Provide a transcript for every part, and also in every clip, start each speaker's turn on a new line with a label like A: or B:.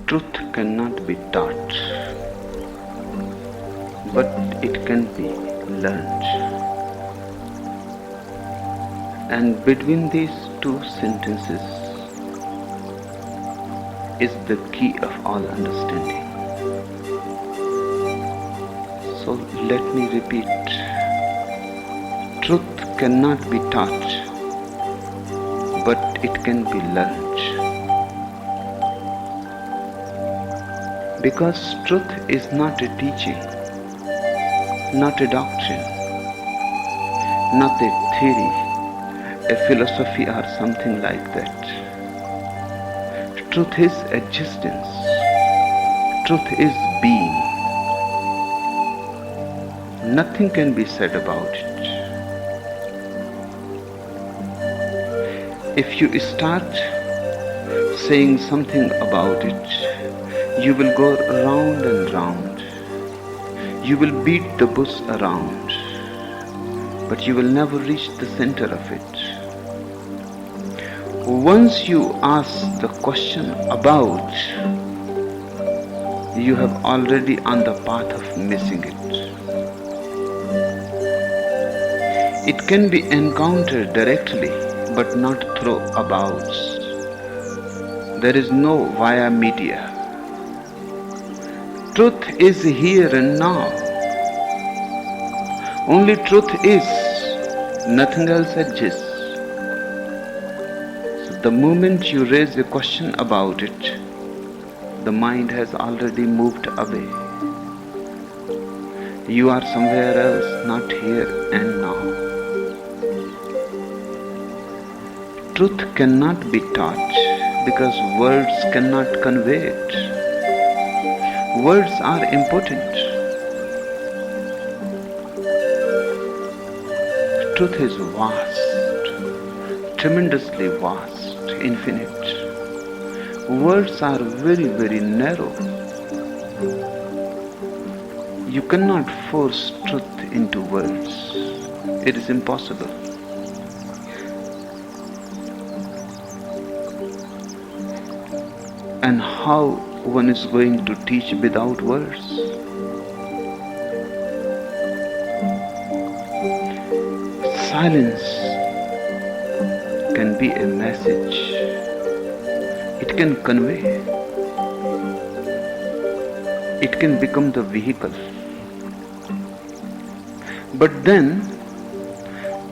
A: Truth cannot be taught, but it can be learned. And between these two sentences is the key of all understanding. So let me repeat. Truth cannot be taught, but it can be learned. Because truth is not a teaching, not a doctrine, not a theory, a philosophy or something like that. Truth is existence. Truth is being. Nothing can be said about it. If you start saying something about it, you will go round and round. You will beat the bush around, but you will never reach the center of it. Once you ask the question about, you have already on the path of missing it. It can be encountered directly, but not through abouts. There is no via media. Truth is here and now. Only truth is, nothing else exists. So the moment you raise a question about it, the mind has already moved away. You are somewhere else, not here and now. Truth cannot be taught because words cannot convey it. Words are impotent. Truth is vast, tremendously vast, infinite. Words are very, very narrow. You cannot force truth into words. It is impossible. And how one is going to teach without words? Silence can be a message. It can convey. It can become the vehicle. But then,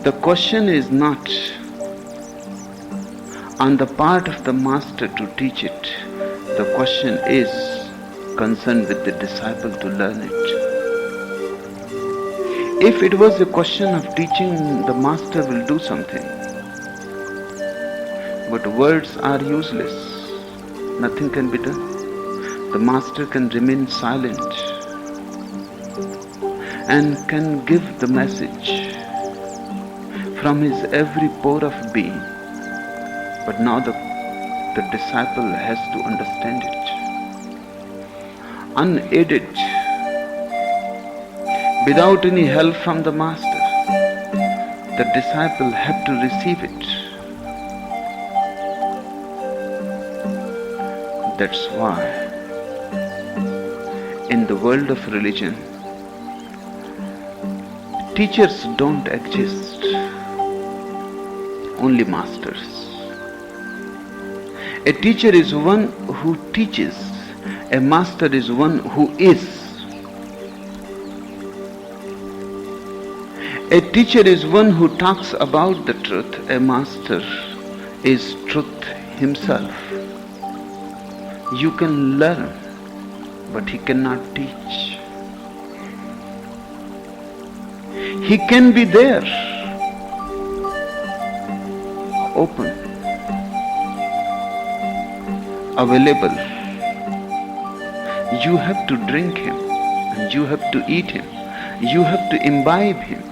A: the question is not on the part of the master to teach it. The question is concerned with the disciple to learn it. If it was a question of teaching, the master will do something. But words are useless. Nothing can be done. The master can remain silent and can give the message from his every pore of being. But now the disciple has to understand it. Unaided, without any help from the master, the disciple has to receive it. That's why in the world of religion, teachers don't exist, only masters. A teacher is one who teaches. A master is one who is. A teacher is one who talks about the truth. A master is truth himself. You can learn, but he cannot teach. He can be there, open, available. You have to drink him, and you have to eat him, you have to imbibe him,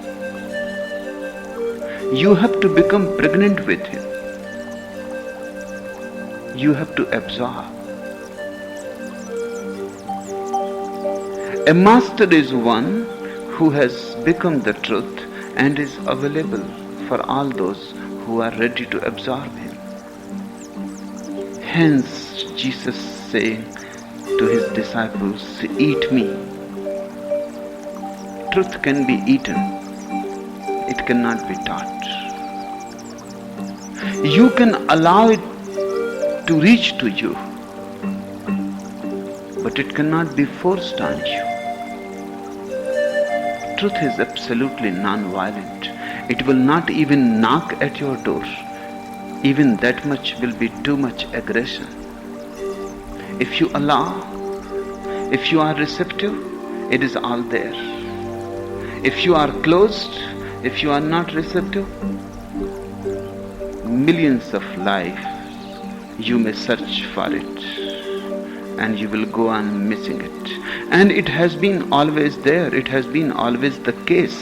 A: you have to become pregnant with him, you have to absorb. A master is one who has become the truth and is available for all those who are ready to absorb him. Hence, Jesus saying to his disciples, "Eat me." Truth can be eaten, it cannot be taught. You can allow it to reach to you, but it cannot be forced on you. Truth is absolutely non-violent. It will not even knock at your door. Even that much will be too much aggression. If you allow, if you are receptive, it is all there. If you are closed, if you are not receptive, millions of lives you may search for it, and you will go on missing it. And it has been always there, it has been always the case.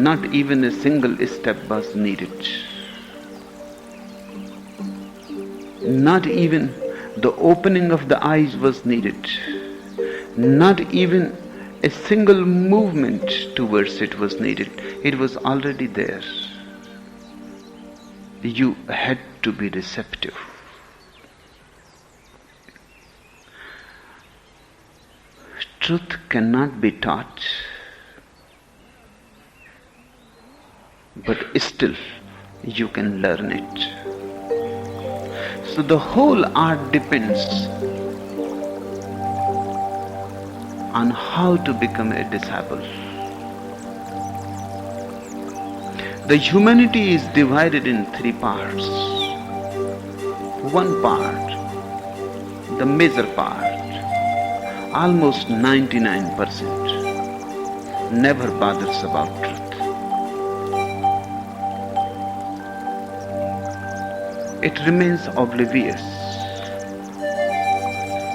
A: Not even a single step was needed. Not even the opening of the eyes was needed. Not even a single movement towards it was needed. It was already there. You had to be receptive. Truth cannot be taught, but still you can learn it. So the whole art depends on how to become a disciple. The humanity is divided in three parts. One part, the major part, almost 99%, never bothers about truth. It remains oblivious.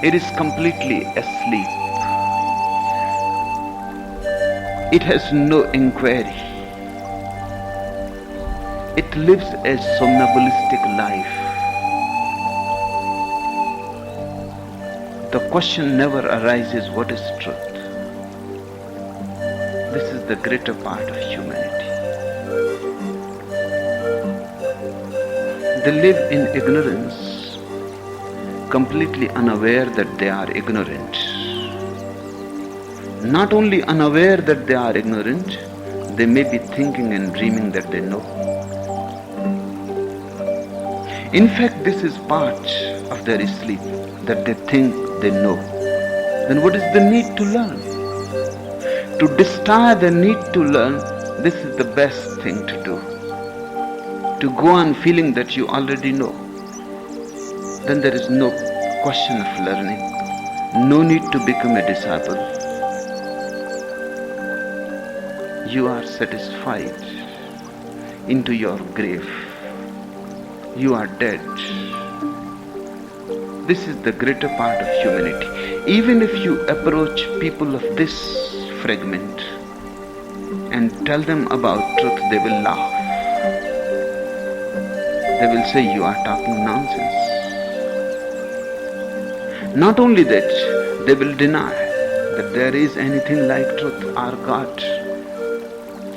A: It is completely asleep. It has no inquiry. It lives a somnambulistic life. The question never arises, what is truth? This is the greater part of humanity. They live in ignorance, completely unaware that they are ignorant. Not only unaware that they are ignorant, they may be thinking and dreaming that they know. In fact, this is part of their sleep, that they think they know. Then what is the need to learn? To destroy the need to learn, this is the best thing to do. To go on feeling that you already know. Then there is no question of learning. No need to become a disciple. You are satisfied into your grave. You are dead. This is the greater part of humanity. Even if you approach people of this fragment and tell them about truth, they will laugh. They will say you are talking nonsense. Not only that, they will deny that there is anything like truth or God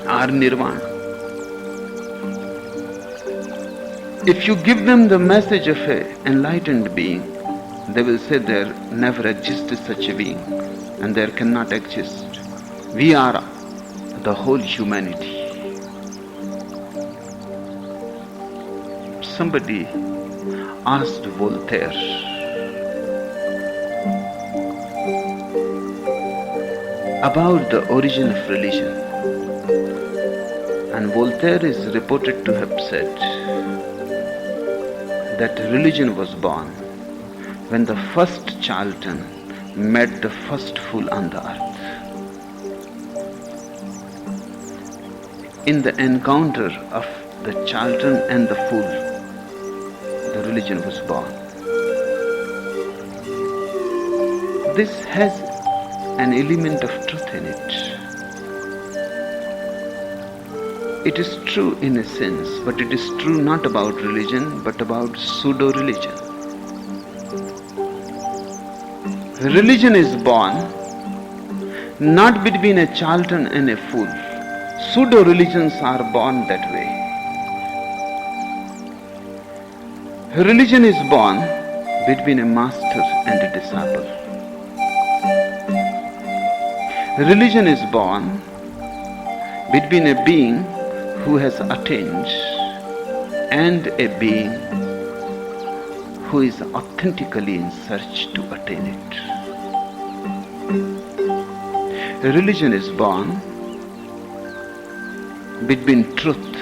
A: or Nirvana. If you give them the message of an enlightened being, they will say there never existed such a being and there cannot exist. We are the whole humanity. Somebody asked Voltaire, about the origin of religion, and Voltaire is reported to have said that religion was born when the first charlatan met the first fool on the earth. In the encounter of the charlatan and the fool, the religion was born. This has an element of truth in it. It is true in a sense, but it is true not about religion, but about pseudo-religion. Religion is born not between a charlatan and a fool. Pseudo-religions are born that way. Religion is born between a master and a disciple. Religion is born between a being who has attained and a being who is authentically in search to attain it. Religion is born between truth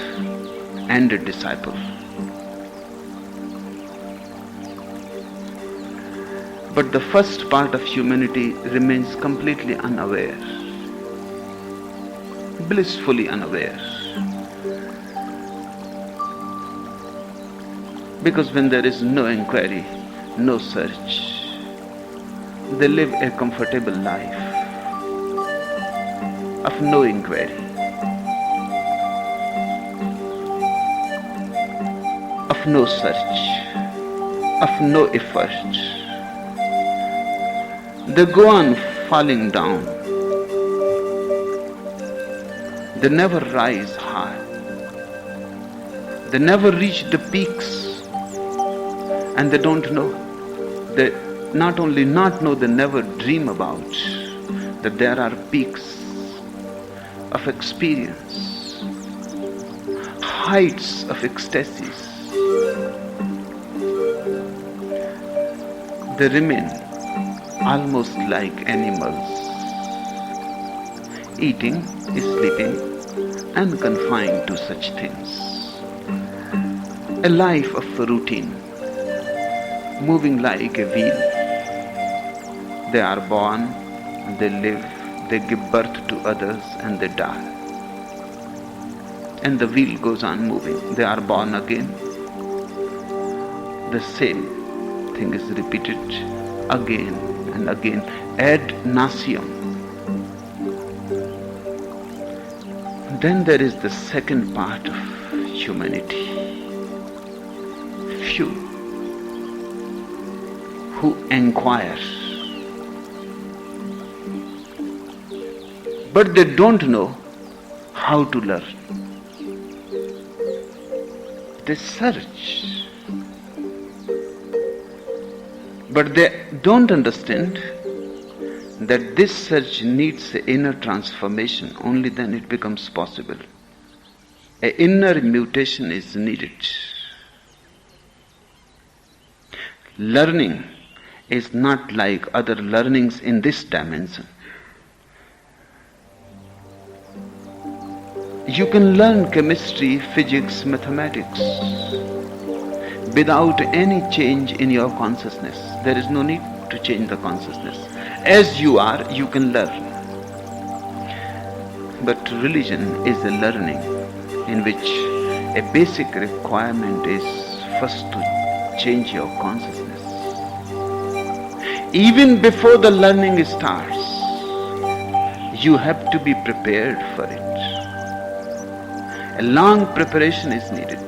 A: and a disciple. But the first part of humanity remains completely unaware, blissfully unaware. Because when there is no inquiry, no search, they live a comfortable life of no inquiry, of no search, of no effort. They go on falling down. They never rise high. They never reach the peaks. And they don't know. They not only not know, they never dream about that there are peaks of experience, heights of ecstasies. They remain almost like animals, eating, sleeping, and confined to such things. A life of routine, moving like a wheel. They are born, they live, they give birth to others, and they die. And the wheel goes on moving. They are born again. The same thing is repeated again and again, ad nauseam. Then there is the second part of humanity. Few who inquire, but they don't know how to learn. They search, but they don't understand that this search needs an inner transformation. Only then it becomes possible. An inner mutation is needed. Learning is not like other learnings in this dimension. You can learn chemistry, physics, mathematics without any change in your consciousness. There is no need to change the consciousness. As you are, you can learn. But religion is a learning in which a basic requirement is first to change your consciousness. Even before the learning starts, you have to be prepared for it. A long preparation is needed.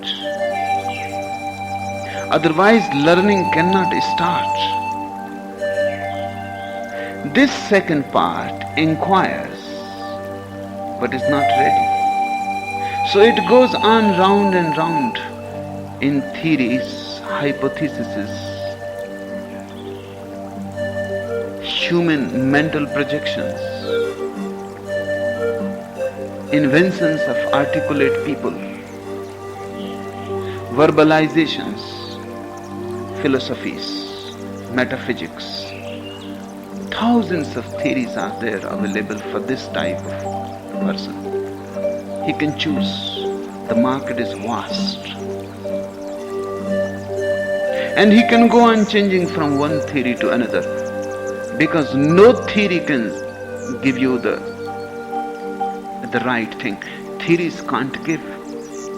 A: Otherwise, learning cannot start. This second part inquires, but is not ready. So it goes on round and round in theories, hypotheses, human mental projections, inventions of articulate people, verbalizations, philosophies, metaphysics. Thousands of theories are there available for this type of person. He can choose. The market is vast. And he can go on changing from one theory to another, because no theory can give you the right thing. Theories can't give.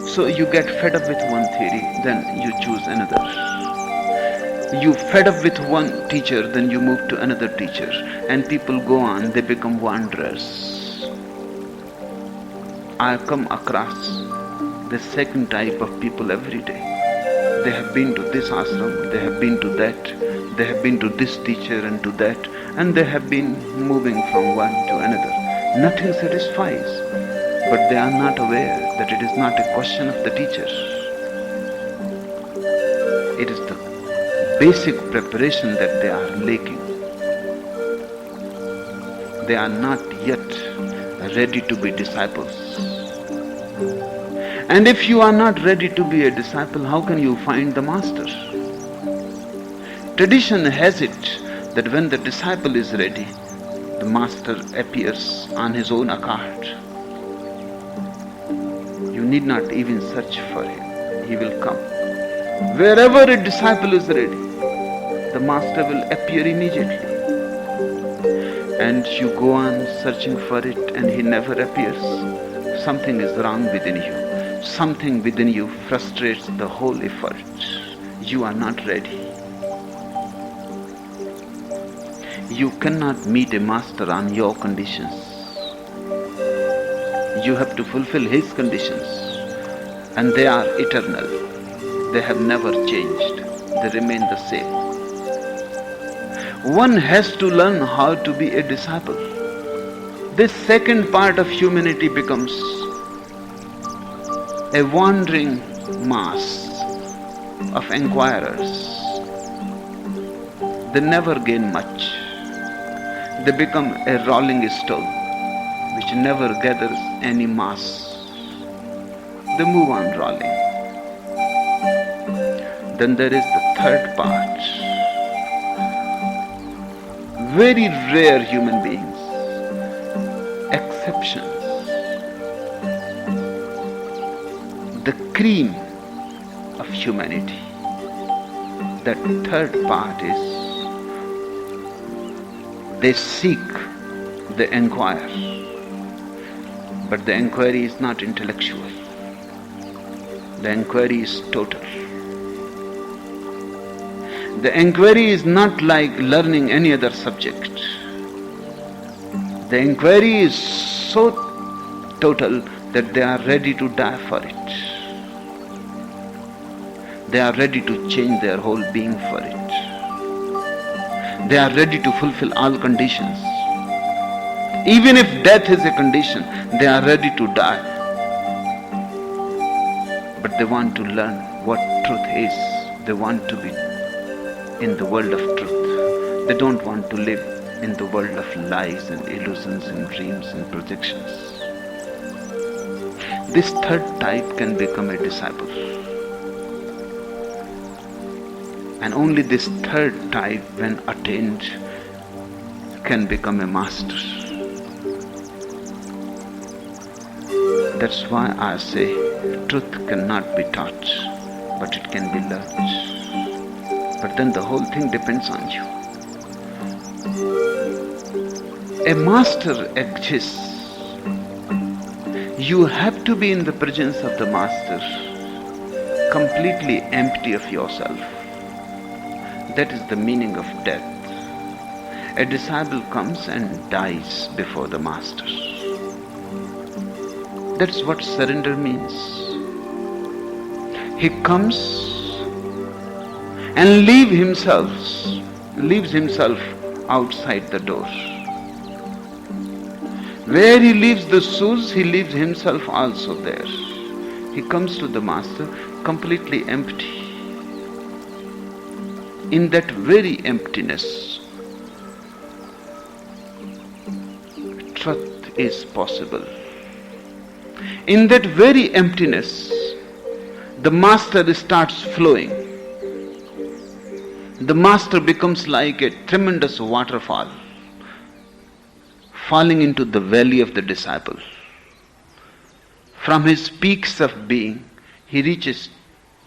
A: So you get fed up with one theory, then you choose another. You fed up with one teacher, then you move to another teacher. And people go on, they become wanderers. I come across the second type of people every day. They have been to this ashram, they have been to that, they have been to this teacher and to that, and they have been moving from one to another. Nothing satisfies, but they are not aware that it is not a question of the teacher. It is the basic preparation that they are lacking. They are not yet ready to be disciples. And if you are not ready to be a disciple, how can you find the master? Tradition has it that when the disciple is ready, the master appears on his own account. You need not even search for him. He will come. Wherever a disciple is ready, the master will appear immediately. And you go on searching for it and he never appears. Something is wrong within you. Something within you frustrates the whole effort. You are not ready. You cannot meet a master on your conditions. You have to fulfill his conditions, and they are eternal. They have never changed. They remain the same. One has to learn how to be a disciple. This second part of humanity becomes a wandering mass of inquirers. They never gain much. They become a rolling stone which never gathers any mass. They move on rolling. Then there is the third part. Very rare human beings, exceptions. The cream of humanity. That third part is they seek, they inquire. But the inquiry is not intellectual. The inquiry is total. The inquiry is not like learning any other subject. The inquiry is so total that they are ready to die for it. They are ready to change their whole being for it. They are ready to fulfill all conditions. Even if death is a condition, they are ready to die. But they want to learn what truth is. They want to be in the world of truth. They don't want to live in the world of lies and illusions and dreams and projections. This third type can become a disciple. And only this third type, when attained, can become a master. That's why I say truth cannot be taught, but it can be learned. But then the whole thing depends on you. A master exists. You have to be in the presence of the master, completely empty of yourself. That is the meaning of death. A disciple comes and dies before the master. That's what surrender means. He comes and leaves himself outside the door. Where he leaves the shoes, he leaves himself also there. He comes to the master completely empty. In that very emptiness, truth is possible. In that very emptiness, the master starts flowing. The master becomes like a tremendous waterfall, falling into the valley of the disciple. From his peaks of being, he reaches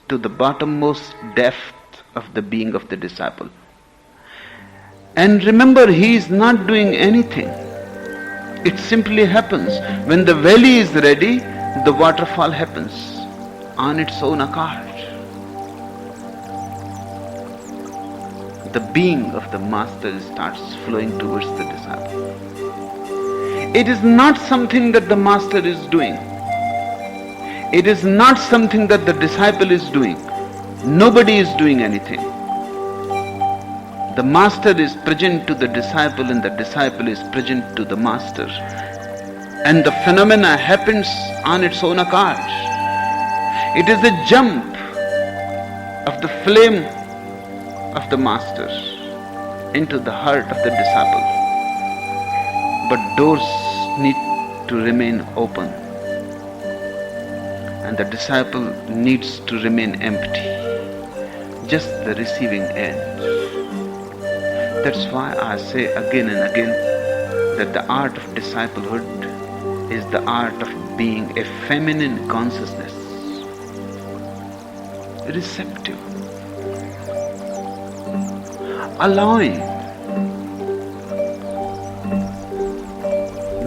A: to the bottommost depth of the being of the disciple. And remember, he is not doing anything. It simply happens. When the valley is ready, the waterfall happens on its own account. The being of the master starts flowing towards the disciple. It is not something that the master is doing. It is not something that the disciple is doing. Nobody is doing anything. The master is present to the disciple and the disciple is present to the master. And the phenomena happens on its own account. It is a jump of the flame of the master into the heart of the disciple. But doors need to remain open, and the disciple needs to remain empty, just the receiving end. That's why I say again and again that the art of disciplehood is the art of being a feminine consciousness, receptive, allowing,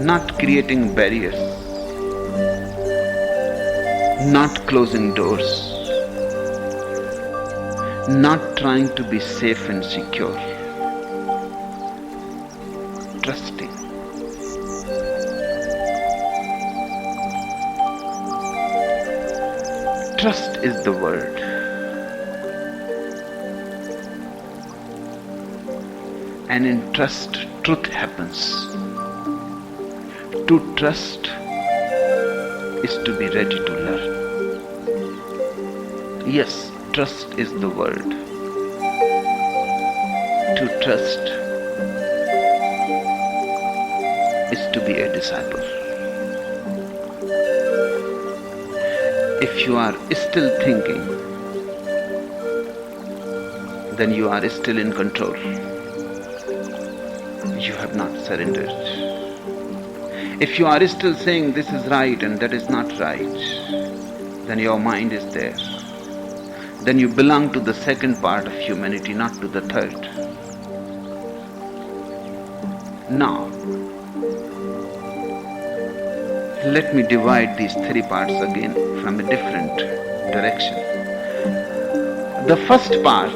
A: not creating barriers, not closing doors, not trying to be safe and secure, trusting. Trust is the word. And in trust, truth happens. To trust is to be ready to learn. Yes, trust is the word. To trust is to be a disciple. If you are still thinking, then you are still in control. You have not surrendered. If you are still saying this is right and that is not right, then your mind is there. Then you belong to the second part of humanity, not to the third. Now, let me divide these three parts again from a different direction. The first part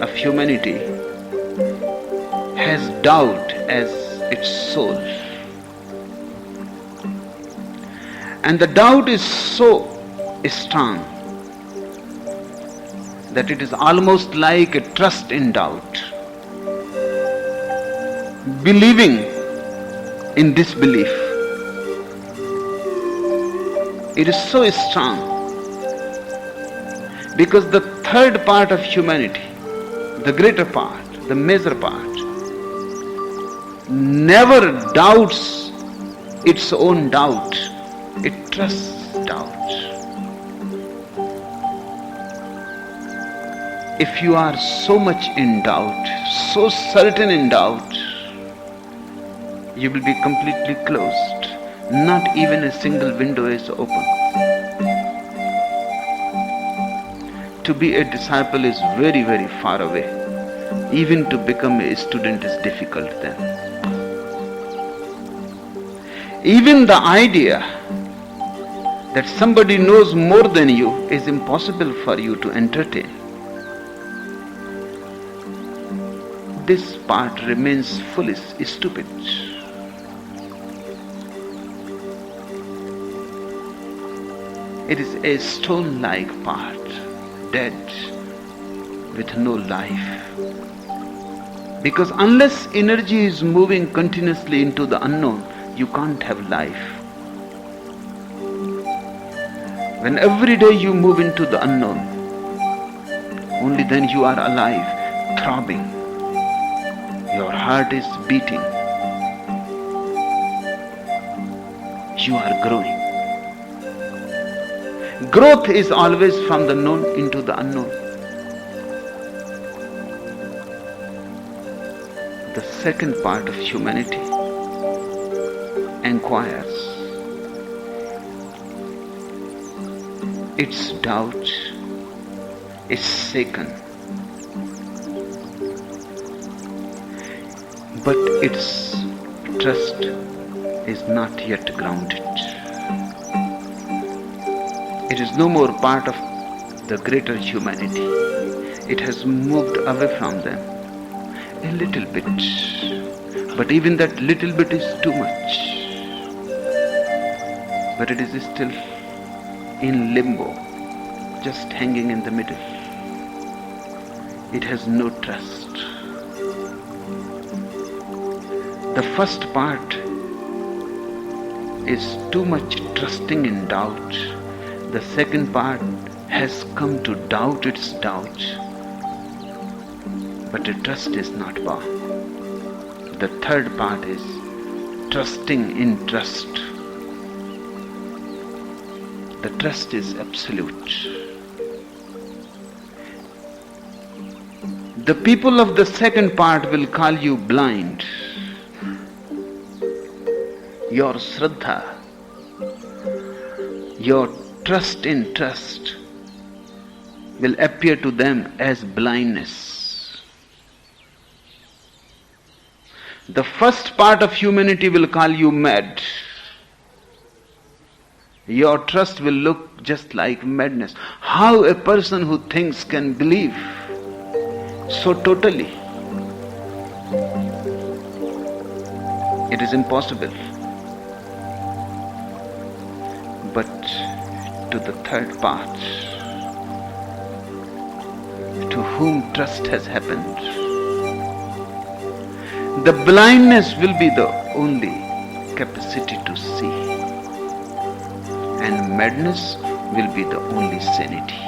A: of humanity has doubt as its soul. And the doubt is so strong that it is almost like a trust in doubt. Believing in disbelief. It is so strong because the third part of humanity, the greater part, the major part, never doubts its own doubt. It trusts doubt. If you are so much in doubt, so certain in doubt, you will be completely closed. Not even a single window is open. To be a disciple is very, very far away. Even to become a student is difficult then. Even the idea that somebody knows more than you is impossible for you to entertain. This part remains foolish, stupid. It is a stone-like part, dead, with no life. Because unless energy is moving continuously into the unknown, you can't have life. When every day you move into the unknown, only then you are alive, throbbing. Your heart is beating. You are growing. Growth is always from the known into the unknown. The second part of humanity inquires. Its doubt is shaken, but its trust is not yet grounded. It is no more part of the greater humanity. It has moved away from them a little bit, but even that little bit is too much. But it is still in limbo, just hanging in the middle. It has no trust. The first part is too much trusting in doubt. The second part has come to doubt its doubt. but a trust is not bound. The third part is trusting in trust. The trust is absolute. The people of the second part will call you blind. Your Shraddha, your trust in trust will appear to them as blindness. The first part of humanity will call you mad. Your trust will look just like madness. How a person who thinks can believe so totally? It is impossible. But to the third part, to whom trust has happened, the blindness will be the only capacity to see, and madness will be the only sanity.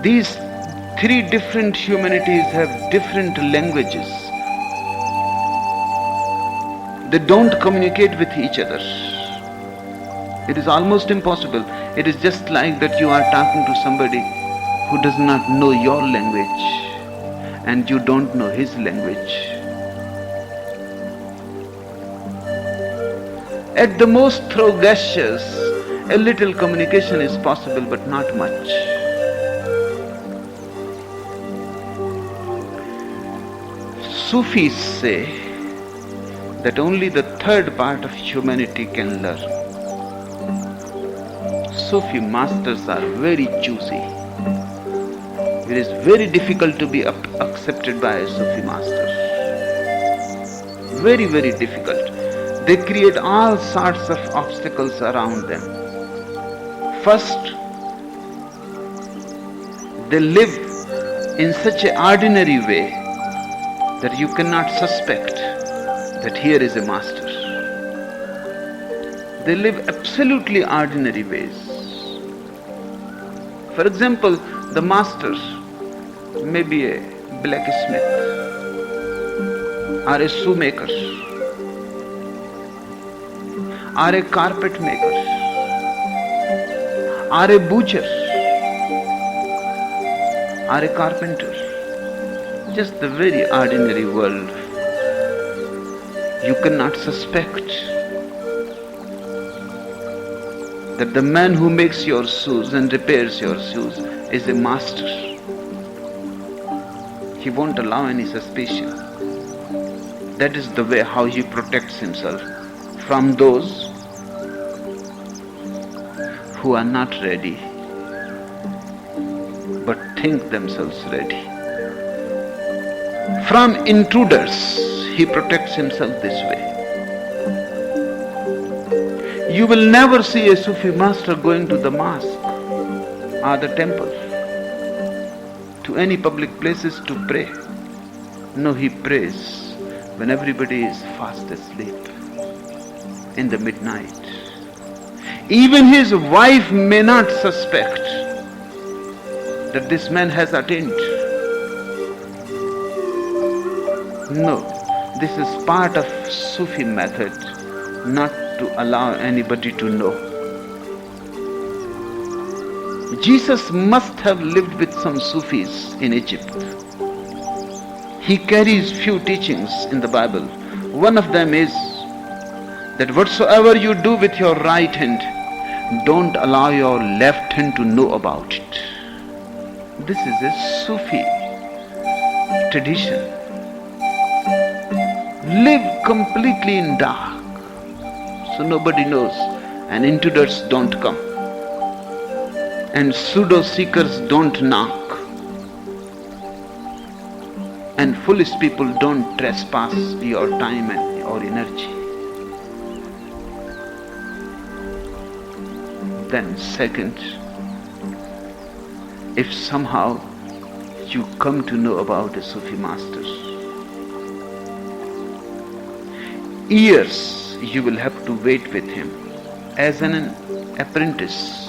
A: These three different humanities have different languages. They don't communicate with each other. It is almost impossible. It is just like that you are talking to somebody who does not know your language and you don't know his language. At the most, through gestures, a little communication is possible, but not much. Sufis say that only the third part of humanity can learn. Sufi masters are very choosy. It is very difficult to be accepted by a Sufi master. Very, very difficult. They create all sorts of obstacles around them. First, they live in such an ordinary way that you cannot suspect that here is a master. They live absolutely ordinary ways. For example, the master may be a blacksmith or a shoemaker or a carpet maker or a butcher or a carpenter. Just the very ordinary world. You cannot suspect that the man who makes your shoes and repairs your shoes is a master. He won't allow any suspicion. That is the way how he protects himself from those who are not ready but think themselves ready. From intruders, he protects himself this way. You will never see a Sufi master going to the mosque or the temple, to any public places to pray. No, he prays when everybody is fast asleep in the midnight. Even his wife may not suspect that this man has attained. No, this is part of Sufi method, not to allow anybody to know. Jesus must have lived with some Sufis in Egypt. He carries few teachings in the Bible. One of them is that whatsoever you do with your right hand, don't allow your left hand to know about it. This is a Sufi tradition. Live completely in dark, so nobody knows, and intruders don't come, and pseudo-seekers don't knock, and foolish people don't trespass your time and your energy. Then second, if somehow you come to know about a Sufi master, years you will have to wait with him as an apprentice.